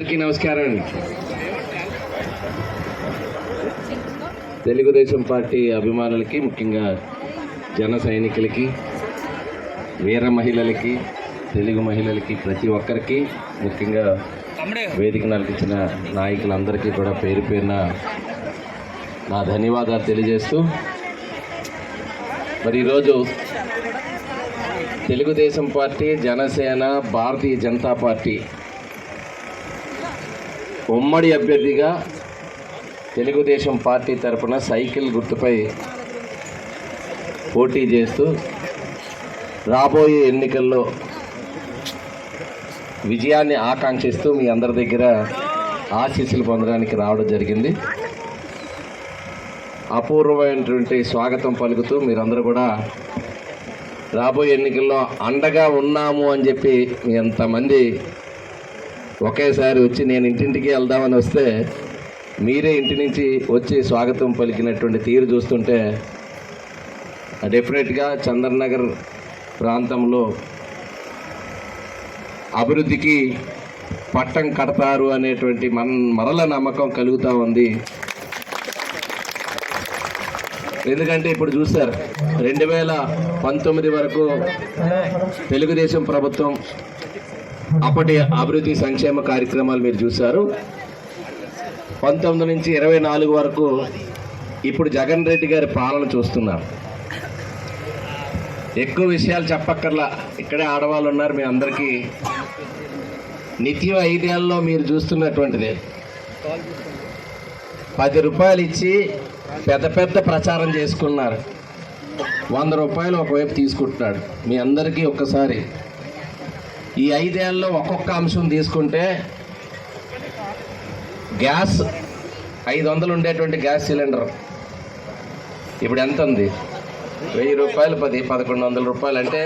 అందరికీ నమస్కారం అండి. తెలుగుదేశం పార్టీ అభిమానులకి, ముఖ్యంగా జన సైనికులకి, వీర మహిళలకి, తెలుగు మహిళలకి, ప్రతి ఒక్కరికి, ముఖ్యంగా వేదిక నడిపించిన నాయకులందరికీ కూడా పేరు పేరున నా ధన్యవాదాలు తెలియజేస్తూ, మరి ఈరోజు తెలుగుదేశం పార్టీ, జనసేన, భారతీయ జనతా పార్టీ ఉమ్మడి అభ్యర్థిగా తెలుగుదేశం పార్టీ తరఫున సైకిల్ గుర్తుపై పోటీ చేస్తూ రాబోయే ఎన్నికల్లో విజయాన్ని ఆకాంక్షిస్తూ మీ అందరి దగ్గర ఆశీస్సులు పొందడానికి రావడం జరిగింది. అపూర్వమైనటువంటి స్వాగతం పలుకుతూ మీరందరూ కూడా రాబోయే ఎన్నికల్లో అండగా ఉన్నాము అని చెప్పి మీ ఎంతమంది ఒకేసారి వచ్చి నేను ఇంటింటికి వెళ్దామని వస్తే మీరే ఇంటి నుంచి వచ్చి స్వాగతం పలికినటువంటి తీరు చూస్తుంటే డెఫినెట్గా చంద్రనగర్ ప్రాంతంలో అభివృద్ధికి పట్టం కడతారు అనేటువంటి మరల నమ్మకం కలుగుతూ ఉంది. ఎందుకంటే ఇప్పుడు చూస్తారు, 2019 వరకు తెలుగుదేశం ప్రభుత్వం అప్పటి అభివృద్ధి సంక్షేమ కార్యక్రమాలు మీరు చూశారు. 19 నుంచి 24 వరకు ఇప్పుడు జగన్ రెడ్డి గారి పాలన చూస్తున్నారు. ఎక్కువ విషయాలు చెప్పక్కర్లా, ఇక్కడే ఆడవాళ్ళు ఉన్నారు. మీ అందరికీ నిత్యం 5 ఏళ్ళలో మీరు చూస్తున్నటువంటిది 10 రూపాయలు ఇచ్చి పెద్ద పెద్ద ప్రచారం చేసుకున్నారు. 100 రూపాయలు ఒకవైపు తీసుకుంటున్నాడు. మీ అందరికీ ఒక్కసారి ఈ 5 ఏళ్ళలో ఒక్కొక్క అంశం తీసుకుంటే, గ్యాస్ 500 ఉండేటువంటి గ్యాస్ సిలిండర్ ఇప్పుడు ఎంత ఉంది? 1000 రూపాయలు, 1100 రూపాయలు, అంటే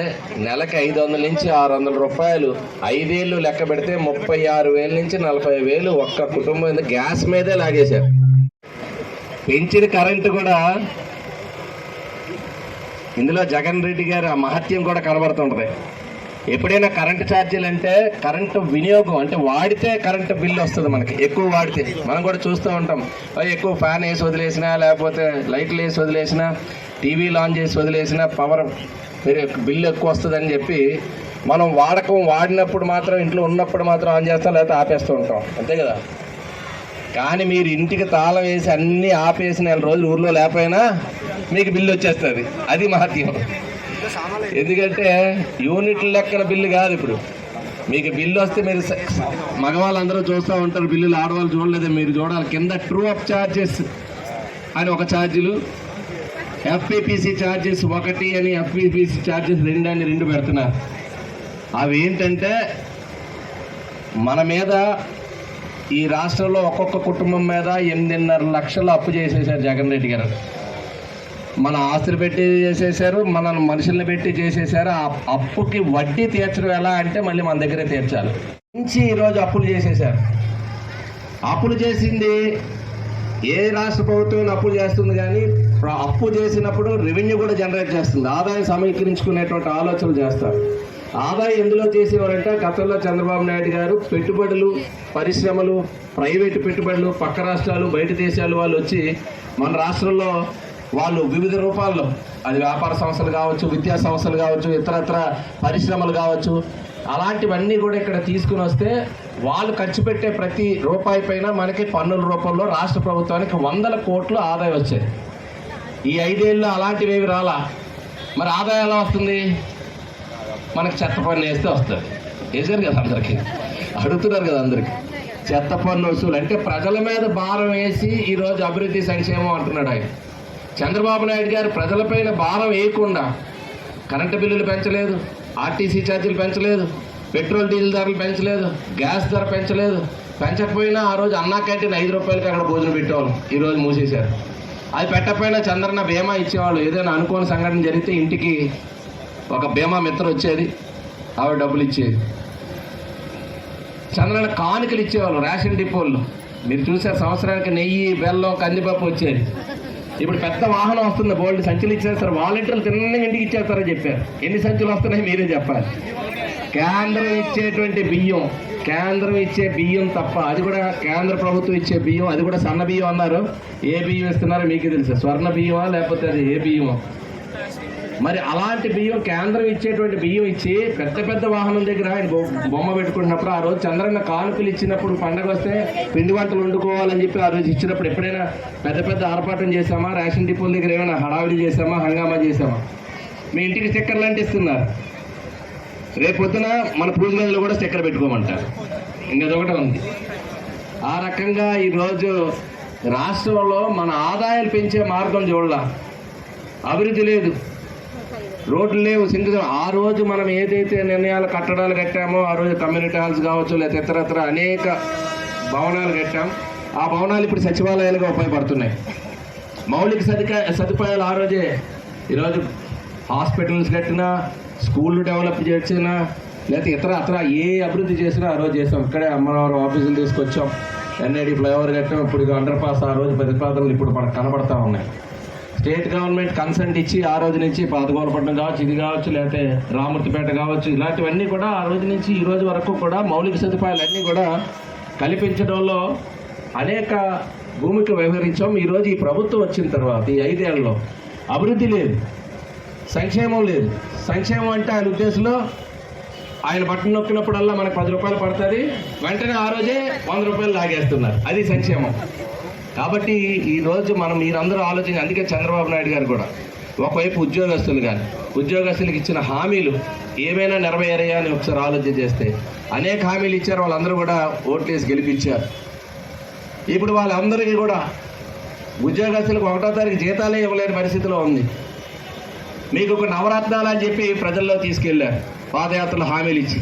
నెలకి 500 నుంచి 600 రూపాయలు. 5 ఏళ్ళు లెక్క పెడితే 36,000 నుంచి 40,000 ఒక్క కుటుంబం గ్యాస్ మీదే లాగేశారు. పెంచిన కరెంటు కూడా, ఇందులో జగన్ రెడ్డి గారి ఆ మహత్యం కూడా కనబడుతుంటుంది. ఎప్పుడైనా కరెంటు ఛార్జీలు అంటే కరెంటు వినియోగం, అంటే వాడితే కరెంటు బిల్లు వస్తుంది మనకి. ఎక్కువ వాడితే మనం కూడా చూస్తూ ఉంటాం, ఎక్కువ ఫ్యాన్ వేసి వదిలేసినా, లేకపోతే లైట్లు వేసి వదిలేసినా, టీవీలు ఆన్ చేసి వదిలేసినా పవర్ బిల్లు ఎక్కువ వస్తుందని చెప్పి మనం వాడినప్పుడు మాత్రం, ఇంట్లో ఉన్నప్పుడు మాత్రం ఆన్ చేస్తాం, లేకపోతే ఆపేస్తూ ఉంటాం, అంతే కదా. కానీ మీరు ఇంటికి తాళం వేసి అన్నీ ఆపేసి 4 రోజులు ఊర్లో లేకపోయినా మీకు బిల్లు వచ్చేస్తుంది. అది మహత్యం. ఎందుకంటే యూనిట్ల లెక్కన బిల్లు కాదు. ఇప్పుడు మీకు బిల్లు వస్తే మీరు మగవాళ్ళందరూ చూస్తూ ఉంటారు, బిల్లులు ఆడవాళ్ళు చూడలేదు, మీరు చూడాలి. కింద ట్రూ అప్ ఛార్జెస్ అని ఒక ఛార్జీలు, ఎఫ్పిపిసి ఛార్జెస్ 1 అని, ఎఫ్పిపిసి ఛార్జెస్ 2 అని 2 పెడుతున్నారు. అవి ఏంటంటే మన మీద, ఈ రాష్ట్రంలో ఒక్కొక్క కుటుంబం మీద 8.5 లక్షలు అప్పు చేసేసారు జగన్ రెడ్డి గారు. మన ఆస్తులు పెట్టి చేసేసారు, మన మనుషుల్ని పెట్టి చేసేసారు. ఆ అప్పుకి వడ్డీ తీర్చడం ఎలా అంటే మళ్ళీ మన దగ్గరే తీర్చాలి. నుంచి ఈరోజు అప్పులు చేసేసారు. అప్పులు చేసింది ఏ రాష్ట్ర ప్రభుత్వం అప్పులు చేస్తుంది, కానీ అప్పు చేసినప్పుడు రెవెన్యూ కూడా జనరేట్ చేస్తుంది, ఆదాయం సమీకరించుకునేటువంటి ఆలోచనలు చేస్తారు. ఆదాయం ఎందులో చేసేవారంటే, గతంలో చంద్రబాబు నాయుడు గారు పెట్టుబడులు, పరిశ్రమలు, ప్రైవేటు పెట్టుబడులు, పక్క రాష్ట్రాలు, బయట దేశాలు వాళ్ళు వచ్చి మన రాష్ట్రంలో వాళ్ళు వివిధ రూపాల్లో, అది వ్యాపార సంస్థలు కావచ్చు, విద్యా సంస్థలు కావచ్చు, ఇతరత్ర పరిశ్రమలు కావచ్చు, అలాంటివన్నీ కూడా ఇక్కడ తీసుకుని వస్తే వాళ్ళు ఖర్చు పెట్టే ప్రతి రూపాయి పైన మనకి పన్నుల రూపంలో రాష్ట్ర ప్రభుత్వానికి 100 కోట్లు ఆదాయం వచ్చాయి. ఈ 5 ఏళ్ళు అలాంటివి ఏవి రాలా. మరి ఆదాయం ఎలా వస్తుంది? మనకి చెత్త పన్ను వేస్తే వస్తుంది. వేసారు కదా, అందరికీ అడుగుతున్నారు కదా, అందరికీ చెత్త పన్ను వసూలు. అంటే ప్రజల మీద భారం వేసి ఈరోజు అభివృద్ధి సంక్షేమం అంటున్నాడు ఆయన. చంద్రబాబు నాయుడు గారు ప్రజలపైన భారం వేయకుండా కరెంటు బిల్లులు పెంచలేదు, ఆర్టీసీ ఛార్జీలు పెంచలేదు, పెట్రోల్ డీజిల్ ధరలు పెంచలేదు, గ్యాస్ ధర పెంచలేదు. పెంచకపోయినా ఆ రోజు అన్నా క్యాంటీన్ 5 రూపాయలకి అక్కడ భోజనం పెట్టేవాళ్ళు, ఈరోజు మూసేశారు. అది పెట్టకపోయినా చంద్రన్న బీమా ఇచ్చేవాళ్ళు. ఏదైనా అనుకోని సంఘటన జరిగితే ఇంటికి ఒక బీమా మిత్ర వచ్చేది, ఆవిడ డబ్బులు ఇచ్చేది. చంద్రన్న కానుకలు ఇచ్చేవాళ్ళు రేషన్ డిపోల్లో. మీరు చూసారు, సంవత్సరానికి నెయ్యి, బెల్లం, కందిపప్పు వచ్చేది. ఇప్పుడు పెద్ద వాహనం వస్తుంది, బోల్డ్ సంచులు ఇచ్చేస్తారు, వాలంటీర్లు తిన్నగా ఇంటికి ఇచ్చేస్తారని చెప్పారు. ఎన్ని సంచులు వస్తున్నాయి మీరే చెప్పాలి. కేంద్రం ఇచ్చేటువంటి బియ్యం, కేంద్రం ఇచ్చే బియ్యం తప్ప, అది కూడా కేంద్ర ప్రభుత్వం ఇచ్చే బియ్యం, అది కూడా సన్న బియ్యం అన్నారు. ఏ బియ్యం ఇస్తున్నారో మీకు తెలుసు, స్వర్ణ బియ్యమా లేకపోతే అది ఏ బియ్యమో. మరి అలాంటి బియ్యం, కేంద్రం ఇచ్చేటువంటి బియ్యం ఇచ్చి పెద్ద పెద్ద వాహనం దగ్గర ఆయన బొమ్మ పెట్టుకుంటున్నప్పుడు, ఆ రోజు చంద్రన్న కానుకలు ఇచ్చినప్పుడు, పండగ వస్తే పిండి వంటలు వండుకోవాలని చెప్పి ఆ రోజు ఇచ్చినప్పుడు ఎప్పుడైనా పెద్ద పెద్ద ఆర్పాటం చేసామా? రేషన్ డిపోల దగ్గర ఏమైనా హడావిడి చేసామా? హంగామా చేసామా? మీ ఇంటికి స్టిక్కర్లు అంటే ఇస్తున్నారు. రేపొద్దున మన పూజ గదిలో కూడా స్టిక్కర్ పెట్టుకోమంటారు. ఇంకదొకటి ఉంది. ఆ రకంగా ఈరోజు రాష్ట్రంలో మన ఆదాయాలు పెంచే మార్గం చూడాల, అభివృద్ధి లేదు, రోడ్లు లేవు, సింగిల్. ఆ రోజు మనం ఏదైతే నిర్ణయాలు, కట్టడాలు కట్టామో, ఆ రోజు కమ్యూనిటీ హాల్స్ కావచ్చు, లేకపోతే ఇతరత్ర అనేక భవనాలు కట్టాం. ఆ భవనాలు ఇప్పుడు సచివాలయాలుగా ఉపయోగపడుతున్నాయి. మౌలిక సదుపాయాలు ఆ రోజే, ఈరోజు హాస్పిటల్స్ కట్టినా, స్కూళ్ళు డెవలప్ చేసినా, లేకపోతే ఇతర ఏ అభివృద్ధి చేసినా ఆ రోజు చేసాం. ఇక్కడే అమ్మవారు ఆఫీసులు తీసుకొచ్చాం, ఎన్ఐడి ఫ్లైఓవర్ కట్టాం. ఇప్పుడు అండర్ పాస్ ఆ రోజు ప్రతిపాదనలు ఇప్పుడు మనకు కనబడతా ఉన్నాయి. స్టేట్ గవర్నమెంట్ కన్సెంట్ ఇచ్చి ఆ రోజు నుంచి పాతగోలపట్నం కావచ్చు, ఇది కావచ్చు, లేకపోతే రామూర్తిపేట కావచ్చు, ఇలాంటివన్నీ కూడా ఆ రోజు నుంచి ఈ రోజు వరకు కూడా మౌలిక సదుపాయాలన్నీ కూడా కల్పించడంలో అనేక భూమిక వ్యవహరించాం. ఈరోజు ఈ ప్రభుత్వం వచ్చిన తర్వాత ఈ 5 ఏళ్లలో అభివృద్ధి లేదు, సంక్షేమం లేదు. సంక్షేమం అంటే ఆయన ఉద్దేశంలో ఆయన బట్టన్ నొక్కినప్పుడల్లా మనకు 10 రూపాయలు పడుతుంది, వెంటనే ఆ రోజే 100 రూపాయలు లాగేస్తున్నారు. అది సంక్షేమం. కాబట్టి ఈరోజు మనం మీరందరూ ఆలోచించి, అందుకే చంద్రబాబు నాయుడు గారు కూడా ఒకవైపు ఉద్యోగస్తులు కానీ, ఉద్యోగస్తులకు ఇచ్చిన హామీలు ఏమైనా నెరవేరాయా అని ఒకసారి ఆలోచన చేస్తే అనేక హామీలు ఇచ్చారు. వాళ్ళందరూ కూడా ఓట్లేసి గెలిపించారు. ఇప్పుడు వాళ్ళందరికీ కూడా ఉద్యోగస్తులకు 1వ తారీఖు జీతాలే ఇవ్వలేని పరిస్థితిలో ఉంది. మీకు ఒక నవరత్నాలు అని చెప్పి ప్రజల్లో తీసుకెళ్లారు, పాదయాత్రలు హామీలు ఇచ్చి.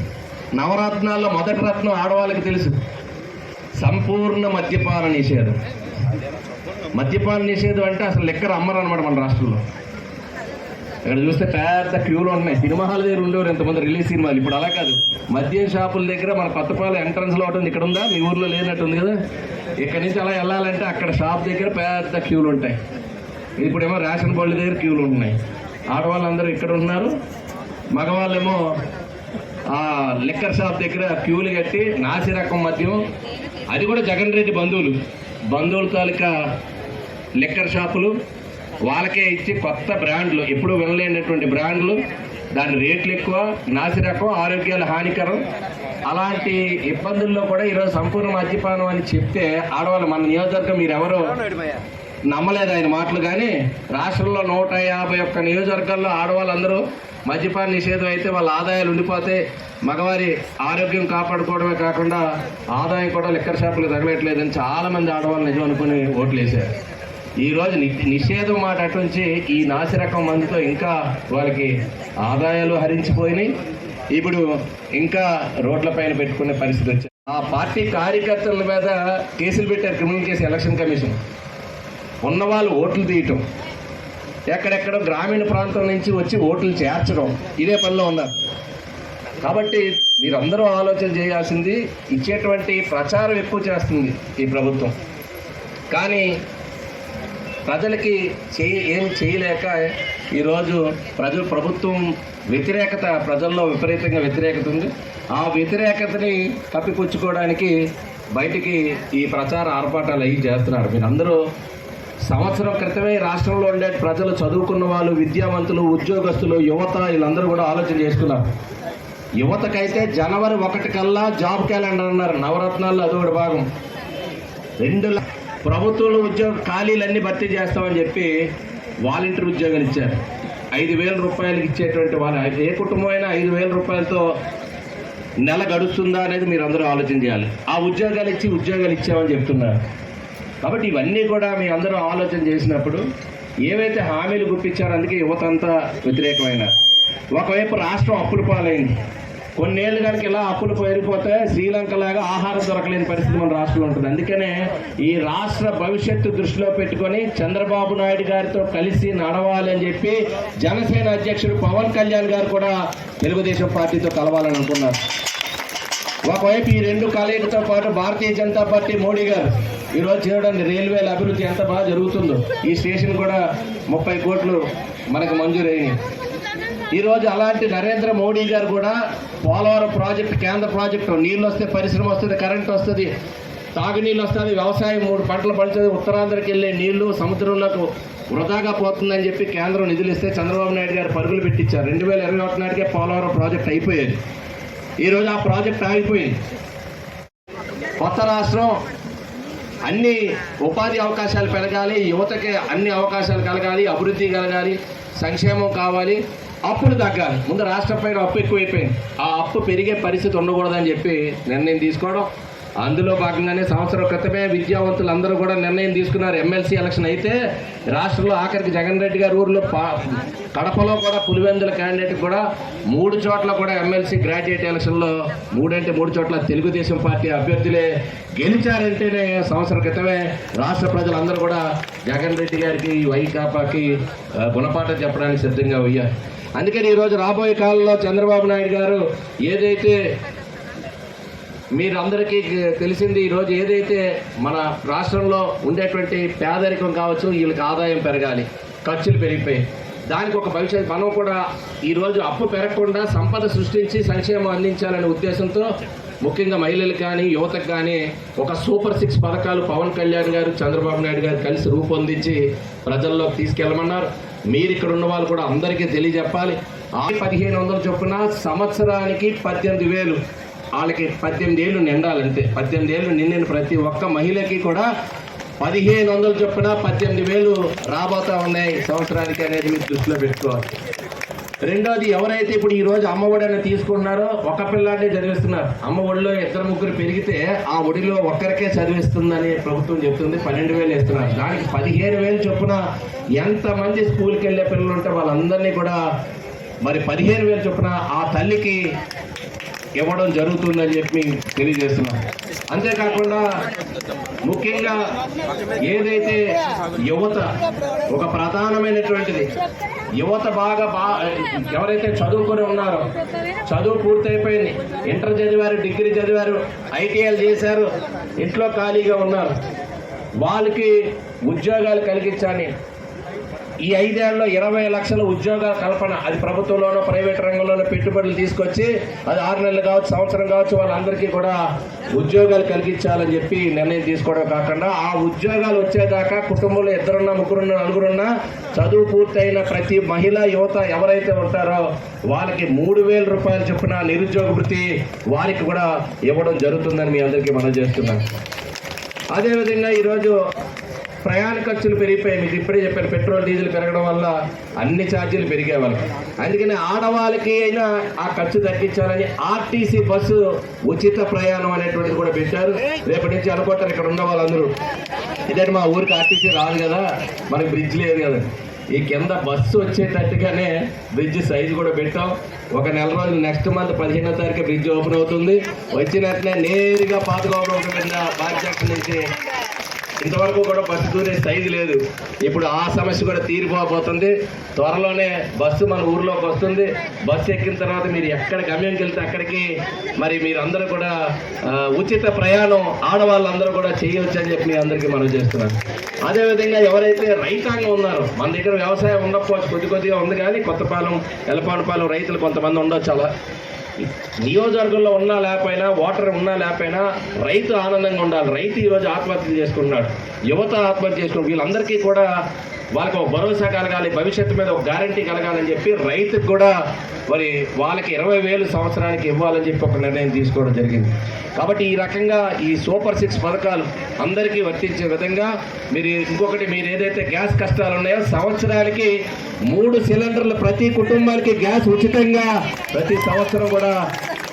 నవరత్నాల్లో మొదటి రత్నం ఆడవాళ్ళకి తెలుసు, సంపూర్ణ మద్యపాన నిషేధం. మద్యపాన నిషేధం అంటే అసలు లెక్కర అమ్మరు అనమాట మన రాష్ట్రంలో. ఇక్కడ చూస్తే పెద్ద క్యూలు ఉన్నాయి. సినిమా హాల్ దగ్గర ఉండేవారు ఎంతమంది రిలీజ్ సినిమాలు. ఇప్పుడు అలా కాదు, మద్యం షాపుల దగ్గర మన కొత్తపాల ఎంట్రన్స్లో ఉంటుంది. ఇక్కడ ఉందా? మీ ఊర్లో లేనట్టుంది కదా. ఇక్కడ నుంచి అలా వెళ్ళాలంటే అక్కడ షాప్ దగ్గర పెద్ద క్యూలు ఉంటాయి. ఇప్పుడేమో రేషన్ బోర్డు దగ్గర క్యూలు ఉంటున్నాయి. ఆడవాళ్ళందరూ ఇక్కడ ఉన్నారు, మగవాళ్ళేమో ఆ లిక్కర్ షాప్ దగ్గర క్యూలు కట్టి నాసి రకం మద్యం, అది కూడా జగన్ రెడ్డి బంధువుల తాలూకా లిక్కర్ షాపులు వాళ్ళకే ఇచ్చి కొత్త బ్రాండ్లు, ఎప్పుడు వినలేనటువంటి బ్రాండ్లు, దాని రేట్లు ఎక్కువ, నాసి రకం, ఆరోగ్యాలు హానికరం. అలాంటి ఇబ్బందుల్లో కూడా ఈరోజు సంపూర్ణ మద్యపానం అని చెప్తే ఆడవాళ్ళు, మన నియోజకవర్గం మీరెవరో నమ్మలేదు ఆయన మాటలు. కానీ రాష్ట్రంలో 151 నియోజకవర్గాల్లో ఆడవాళ్ళందరూ మద్యపాన నిషేధం అయితే వాళ్ళ ఆదాయాలు ఉండిపోతే, మగవారి ఆరోగ్యం కాపాడుకోవడమే కాకుండా ఆదాయం కూడా లిక్కర్ షాపులు తగలట్లేదని చాలామంది ఆడవాళ్ళు నిజం అనుకుని ఓట్లు వేశారు. ఈరోజు నిషేధం మాట అటుంచి ఈ నాసిరకం మందుతో ఇంకా వాళ్ళకి ఆదాయాలు హరించిపోయినాయి. ఇప్పుడు ఇంకా రోడ్లపైన పెట్టుకునే పరిస్థితి వచ్చింది. ఆ పార్టీ కార్యకర్తల మీద కేసులు పెట్టారు, క్రిమినల్ కేసు, ఎలక్షన్ కమిషన్. ఉన్నవాళ్ళు ఓట్లు తీయటం, ఎక్కడెక్కడో గ్రామీణ ప్రాంతం నుంచి వచ్చి ఓట్లు చేర్చడం, ఇదే పనిలో ఉన్నారు. కాబట్టి మీరందరూ ఆలోచన చేయాల్సింది, ఇచ్చేటువంటి ప్రచారం ఎక్కువ చేస్తుంది ఈ ప్రభుత్వం, కానీ ప్రజలకి ఏమి చేయలేక ఈరోజు ప్రభుత్వం వ్యతిరేకత, ప్రజల్లో విపరీతంగా వ్యతిరేకత ఉంది. ఆ వ్యతిరేకతని కప్పిపుచ్చుకోవడానికి బయటికి ఈ ప్రచార ఆర్భాటాలు అవి చేస్తున్నారు. మీరందరూ సంవత్సరం క్రితమే రాష్ట్రంలో ఉండే ప్రజలు, చదువుకున్న వాళ్ళు, విద్యావంతులు, ఉద్యోగస్తులు, యువత, వీళ్ళందరూ కూడా ఆలోచన చేసుకున్నారు. యువతకైతే జనవరి 1 కల్లా జాబ్ క్యాలెండర్ అన్నారు. నవరత్నాల్లో అదొకటి భాగం. 2 ప్రభుత్వంలో ఉద్యోగ ఖాళీలన్నీ భర్తీ చేస్తామని చెప్పి వాలంటీర్ ఉద్యోగాలు ఇచ్చారు. 5,000 రూపాయలకి ఇచ్చేటువంటి వాళ్ళు, ఏ కుటుంబం అయినా 5,000 రూపాయలతో నెల గడుస్తుందా అనేది మీరు అందరూ ఆలోచన చేయాలి. ఆ ఉద్యోగాలు ఇచ్చామని చెప్తున్నారు. కాబట్టి ఇవన్నీ కూడా మీ అందరూ ఆలోచన చేసినప్పుడు ఏవైతే హామీలు గుప్పించారో అందుకే యువత అంతా వ్యతిరేకమైన. ఒకవైపు రాష్ట్రం అప్పుల పాలైంది. కొన్నేళ్ళు కనుక ఇలా అప్పులు పెరిగిపోతే శ్రీలంక లాగా ఆహారం దొరకలేని పరిస్థితి మన రాష్ట్రంలో ఉంటుంది. అందుకనే ఈ రాష్ట్ర భవిష్యత్తు దృష్టిలో పెట్టుకొని చంద్రబాబు నాయుడు గారితో కలిసి నడవాలి అని చెప్పి జనసేన అధ్యక్షుడు పవన్ కళ్యాణ్ గారు కూడా తెలుగుదేశం పార్టీతో కలవాలని అనుకున్నారు. ఒకవైపు ఈ 2 కలయికతో పాటు భారతీయ జనతా పార్టీ మోడీ గారు ఈరోజు చూడండి రైల్వేల అభివృద్ధి ఎంత బాగా జరుగుతుందో. ఈ స్టేషన్ కూడా 30 కోట్లు మనకు మంజూరైనాయి. ఈరోజు అలాంటి నరేంద్ర మోడీ గారు కూడా పోలవరం ప్రాజెక్టు, కేంద్ర ప్రాజెక్టు, నీళ్ళు వస్తే పరిశ్రమ వస్తుంది, కరెంట్ వస్తుంది, తాగునీళ్ళు వస్తుంది, వ్యవసాయం 3 పంటలు పండుతుంది, ఉత్తరాంధ్రకి వెళ్ళే నీళ్లు సముద్రంలోకి వృధాగా పోతుందని చెప్పి కేంద్రం నిధులు ఇస్తే చంద్రబాబు నాయుడు గారు పరుగులు పెట్టించారు. 2021 నాటికే పోలవరం ప్రాజెక్ట్ అయిపోయేది. ఈరోజు ఆ ప్రాజెక్ట్ ఆగిపోయింది. కొత్త రాష్ట్రం అన్ని ఉపాధి అవకాశాలు పెరగాలి, యువతకి అన్ని అవకాశాలు కలగాలి, అభివృద్ధి కలగాలి, సంక్షేమం కావాలి, అప్పులు తగ్గాలి. ముందు రాష్ట్రం పైన అప్పు ఎక్కువైపోయింది. ఆ అప్పు పెరిగే పరిస్థితి ఉండకూడదని చెప్పి నిర్ణయం తీసుకోవడం. అందులో భాగంగానే సంవత్సరం క్రితమే విద్యావంతులు అందరూ కూడా నిర్ణయం తీసుకున్నారు. ఎమ్మెల్సీ ఎలక్షన్ అయితే రాష్ట్రంలో ఆఖరికి జగన్ రెడ్డి గారి ఊర్లో కడపలో కూడా పులివెందుల క్యాండిడేట్ కూడా 3 చోట్ల కూడా ఎమ్మెల్సీ గ్రాడ్యుయేట్ ఎలక్షన్లో 3 చోట్ల తెలుగుదేశం పార్టీ అభ్యర్థులే గెలిచారంటేనే సంవత్సరం క్రితమే రాష్ట్ర ప్రజలందరూ కూడా జగన్ రెడ్డి గారికి, వైకాపాకి గుణపాఠం చెప్పడానికి సిద్ధంగా అయ్యారు. అందుకని ఈరోజు రాబోయే కాలంలో చంద్రబాబు నాయుడు గారు ఏదైతే మీరందరికీ తెలిసింది, ఈరోజు ఏదైతే మన రాష్ట్రంలో ఉండేటువంటి పేదరికం కావచ్చు, వీళ్ళకి ఆదాయం పెరగాలి, ఖర్చులు పెరిగిపోయి దానికి ఒక భవిష్యత్తు మనం కూడా ఈరోజు అప్పు పెరగకుండా సంపద సృష్టించి సంక్షేమం అందించాలనే ఉద్దేశంతో ముఖ్యంగా మహిళలకు కానీ యువతకు కానీ ఒక సూపర్ 6 పథకాలు పవన్ కళ్యాణ్ గారు, చంద్రబాబు నాయుడు గారు కలిసి రూపొందించి ప్రజల్లోకి తీసుకెళ్ళమన్నారు. మీరు ఇక్కడ ఉన్న వాళ్ళు కూడా అందరికీ తెలియజెప్పాలి. 1500 చొప్పున సంవత్సరానికి 18,000, వాళ్ళకి 18 ఏళ్ళు నిండాలంతే. 18 ఏళ్ళు నిండిన ప్రతి ఒక్క మహిళకి కూడా 1500 చొప్పున 18,000 రాబోతా ఉన్నాయి సంవత్సరానికి అనేది మీరు దృష్టిలో పెట్టుకోవాలి. రెండోది, ఎవరైతే ఇప్పుడు ఈరోజు అమ్మఒడి అనేది తీసుకుంటున్నారో ఒక పిల్లాడినే చదివిస్తున్నారు. అమ్మ ఒడిలో 2-3 పెరిగితే ఆ ఒడిలో ఒక్కరికే చదివిస్తుందని ప్రభుత్వం చెప్తుంది. 12,000 ఇస్తున్నారు. దానికి 15,000 చొప్పున ఎంతమంది స్కూల్కి వెళ్ళే పిల్లలు ఉంటే వాళ్ళందరినీ కూడా మరి 15,000 చొప్పున ఆ తల్లికి ఇవ్వడం జరుగుతుందని చెప్పి తెలియజేస్తున్నాం. అంతేకాకుండా ముఖ్యంగా ఏదైతే యువత ఒక ప్రధానమైనటువంటిది, యువత బాగా ఎవరైతే చదువుకొని ఉన్నారో, చదువు పూర్తయిపోయింది, ఇంటర్ చదివారు, డిగ్రీ చదివారు, ఐటీఐలు చేశారు, ఇంట్లో ఖాళీగా ఉన్నారు, వాళ్ళకి ఉద్యోగాలు కలిగించాలి. ఈ 5 ఏళ్లలో 20 లక్షల ఉద్యోగాల కల్పన, అది ప్రభుత్వంలోనో ప్రైవేట్ రంగంలోనో పెట్టుబడులు తీసుకొచ్చి అది 6 నెలలు కావచ్చు, సంవత్సరం కావచ్చు, వాళ్ళందరికీ కూడా ఉద్యోగాలు కలిగించాలని చెప్పి నిర్ణయం తీసుకోవడం కాకుండా ఆ ఉద్యోగాలు వచ్చేదాకా కుటుంబంలో 2, 3, 4 చదువు పూర్తయిన ప్రతి మహిళ, యువత ఎవరైతే ఉంటారో వాళ్ళకి 3,000 రూపాయలు చొప్పున నిరుద్యోగ వృత్తి వారికి కూడా ఇవ్వడం జరుగుతుందని మీ అందరికీ మనం చేస్తున్నాం. అదేవిధంగా ఈరోజు ప్రయాణ ఖర్చులు పెరిగిపోయాయి. మీకు ఇప్పుడే చెప్పాను, పెట్రోల్ డీజిల్ పెరగడం వల్ల అన్ని ఛార్జీలు పెరిగే వాళ్ళకి. అందుకని ఆడవాళ్ళకి అయినా ఆ ఖర్చు తగ్గించాలని ఆర్టీసీ బస్సు ఉచిత ప్రయాణం అనేటువంటిది కూడా పెట్టారు. రేపటి నుంచి అనుకుంటారు ఇక్కడ ఉన్న వాళ్ళందరూ, ఇదంటే మా ఊరికి ఆర్టీసీ రాదు కదా, మనకి బ్రిడ్జ్ లేదు కదా. ఈ కింద బస్సు వచ్చేటట్టుగానే బ్రిడ్జ్ సైజు కూడా పెట్టాం. ఒక నెల రోజులు, నెక్స్ట్ మంత్ 15వ తారీఖు బ్రిడ్జ్ ఓపెన్ అవుతుంది. వచ్చినట్లే నేరుగా పాతగోపురం బాధ్యత నుంచి ఇంతవరకు కూడా బస్సు దూరే సైజు లేదు. ఇప్పుడు ఆ సమస్య కూడా తీరిపోబోతుంది. త్వరలోనే బస్సు మన ఊర్లోకి వస్తుంది. బస్సు ఎక్కిన తర్వాత మీరు ఎక్కడ గమ్యంకి వెళ్తే అక్కడికి మరి మీరందరూ కూడా ఉచిత ప్రయాణం ఆడవాళ్ళందరూ కూడా చేయవచ్చు అని చెప్పి మీ అందరికీ మనం చేస్తున్నాం. అదేవిధంగా ఎవరైతే రైతాంగం ఉన్నారో, మన దగ్గర వ్యవసాయం ఉండకపోవచ్చు, కొద్దిగా ఉంది, కానీ కొత్తపాలెం, ఎలపానపాలెం రైతులు కొంతమంది ఉండొచ్చు. అలా నియోజకవర్గంలో ఉన్నా లేకపోయినా, ఓటర్ ఉన్నా లేకపోయినా రైతు ఆనందంగా ఉండాలి. రైతు ఈరోజు ఆత్మహత్యలు చేసుకుంటున్నాడు, యువత ఆత్మహత్య చేసుకుంటున్నారు. వీళ్ళందరికీ కూడా వాళ్ళకి ఒక భరోసా కలగాలి, భవిష్యత్తు మీద ఒక గ్యారంటీ కలగాలని చెప్పి రైతుకు కూడా మరి వాళ్ళకి 20,000 సంవత్సరానికి ఇవ్వాలని చెప్పి ఒక నిర్ణయం తీసుకోవడం జరిగింది. కాబట్టి ఈ రకంగా ఈ సూపర్ 6 పథకాలు అందరికీ వర్తించే విధంగా మీరు ఇంకొకటి, మీరు ఏదైతే గ్యాస్ కష్టాలు ఉన్నాయో సంవత్సరానికి 3 సిలిండర్లు ప్రతి కుటుంబానికి గ్యాస్ ఉచితంగా ప్రతి సంవత్సరం కూడా,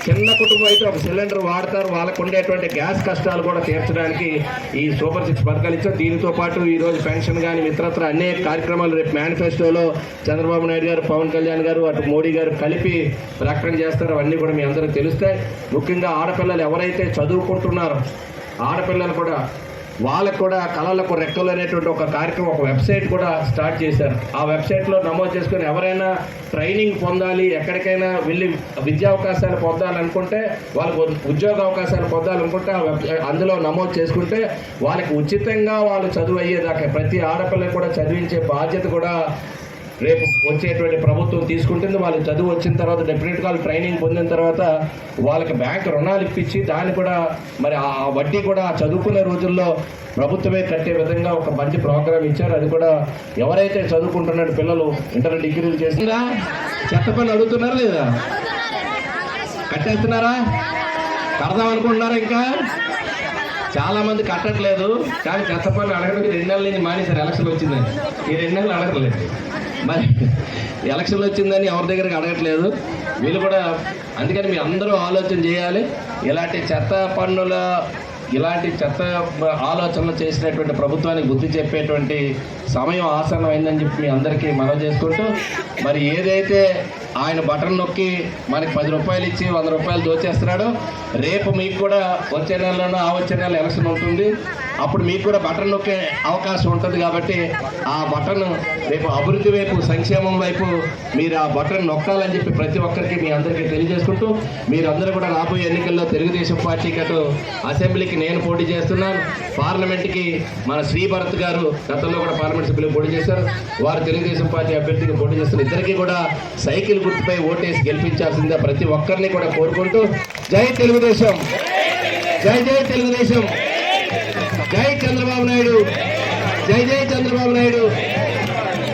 చిన్న కుటుంబం అయితే ఒక సిలిండర్ వాడతారు, వాళ్ళకు ఉండేటువంటి గ్యాస్ కష్టాలు కూడా తీర్చడానికి ఈ సూపర్ 6 పథకాలు ఇచ్చారు. దీనితో పాటు ఈరోజు పెన్షన్ కానీ ఇతరత్ర అనేక కార్యక్రమాలు రేపు మేనిఫెస్టోలో చంద్రబాబు నాయుడు గారు, పవన్ కళ్యాణ్ గారు, అటు మోడీ గారు కలిపి ప్రకటన చేస్తారు. అవన్నీ కూడా మీ అందరికీ తెలుస్తాయి. ముఖ్యంగా ఆడపిల్లలు ఎవరైతే చదువుకుంటున్నారో ఆడపిల్లలు కూడా, వాళ్ళకు కూడా కళలకు రెక్కలు అనేటువంటి ఒక కార్యక్రమం, ఒక వెబ్సైట్ కూడా స్టార్ట్ చేశారు. ఆ వెబ్సైట్లో నమోదు చేసుకుని ఎవరైనా ట్రైనింగ్ పొందాలి, ఎక్కడికైనా వెళ్ళి విద్యా అవకాశాలు పొందాలనుకుంటే, వాళ్ళకు ఉద్యోగ అవకాశాలు పొందాలనుకుంటే అందులో నమోదు చేసుకుంటే వాళ్ళకి ఉచితంగా వాళ్ళు చదువు అయ్యేదాకా ప్రతి ఆడపిల్లకు కూడా చదివించే బాధ్యత కూడా రేపు వచ్చేటువంటి ప్రభుత్వం తీసుకుంటుంది. వాళ్ళు చదువు వచ్చిన తర్వాత డెఫినెట్గా వాళ్ళు ట్రైనింగ్ పొందిన తర్వాత వాళ్ళకి బ్యాంక్ రుణాలు ఇప్పించి దాన్ని కూడా మరి ఆ వడ్డీ కూడా చదువుకునే రోజుల్లో ప్రభుత్వమే కట్టే విధంగా ఒక మంచి ప్రోగ్రామ్ ఇచ్చారు. అది కూడా ఎవరైతే చదువుకుంటున్నాడు పిల్లలు ఇంటర్ డిగ్రీలు చేసిందా చెత్త పని అడుగుతున్నారా లేదా? కట్టేస్తున్నారా? కడదాం అనుకుంటున్నారా? ఇంకా చాలా మంది కట్టట్లేదు. కానీ చెత్త పనులు అడగడానికి 2 నెలల నుంచి మానేశారు. ఎలక్షన్ వచ్చిందని ఈ 2 నెలలు అడగట్లేదు. మరి ఎలక్షన్లు వచ్చిందని ఎవరి దగ్గరికి అడగట్లేదు వీళ్ళు కూడా. అందుకని మీ అందరూ ఆలోచన చేయాలి. ఇలాంటి చెత్త ఆలోచనలు చేసినటువంటి ప్రభుత్వానికి బుద్ధి చెప్పేటువంటి సమయం ఆసన్నమైందని చెప్పి మీ అందరికీ మనవి చేసుకుంటూ, మరి ఏదైతే ఆయన బటన్ నొక్కి మనకి 10 రూపాయలు ఇచ్చి 100 రూపాయలు దోచేస్తున్నాడో, రేపు మీకు కూడా వచ్చే నెలలోనో వచ్చే నెల ఎలక్షన్ ఉంటుంది. అప్పుడు మీకు కూడా బటన్ నొక్కే అవకాశం ఉంటుంది. కాబట్టి ఆ బటన్ రేపు అభివృద్ధి వైపు, సంక్షేమం వైపు మీరు ఆ బటన్ నొక్కాలని చెప్పి ప్రతి ఒక్కరికి మీ అందరికీ తెలియజేసుకుంటూ, మీరందరూ కూడా రాబోయే ఎన్నికల్లో తెలుగుదేశం పార్టీకి అటు అసెంబ్లీకి నేను పోటీ చేస్తున్నాను. పార్లమెంట్కి మన శ్రీభరత్ గారు గతంలో కూడా పార్లమెంట్ సభ్యులు పోటీ చేశారు. వారు తెలుగుదేశం పార్టీ అభ్యర్థికి పోటీ చేస్తున్నారు. ఇద్దరికి కూడా సైకిల్ గుర్తుపై ఓటేసి గెలిపించాల్సిందిగా ప్రతి ఒక్కరిని కూడా కోరుకుంటూ, జై తెలుగుదేశం, జై జై తెలుగుదేశం, జై చంద్రబాబు నాయుడు, జై జై చంద్రబాబు నాయుడు,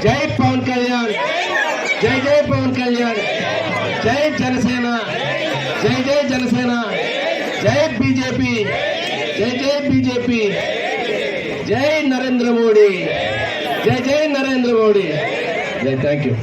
జై పవన్ కళ్యాణ్, జై జై పవన్ కళ్యాణ్, జై జనసేన, జై జై జనసేన, జై బీజేపీ, జై జై బీజేపీ, జై నరేంద్ర మోడీ, జై జై నరేంద్ర మోడీ, జై. Thank you.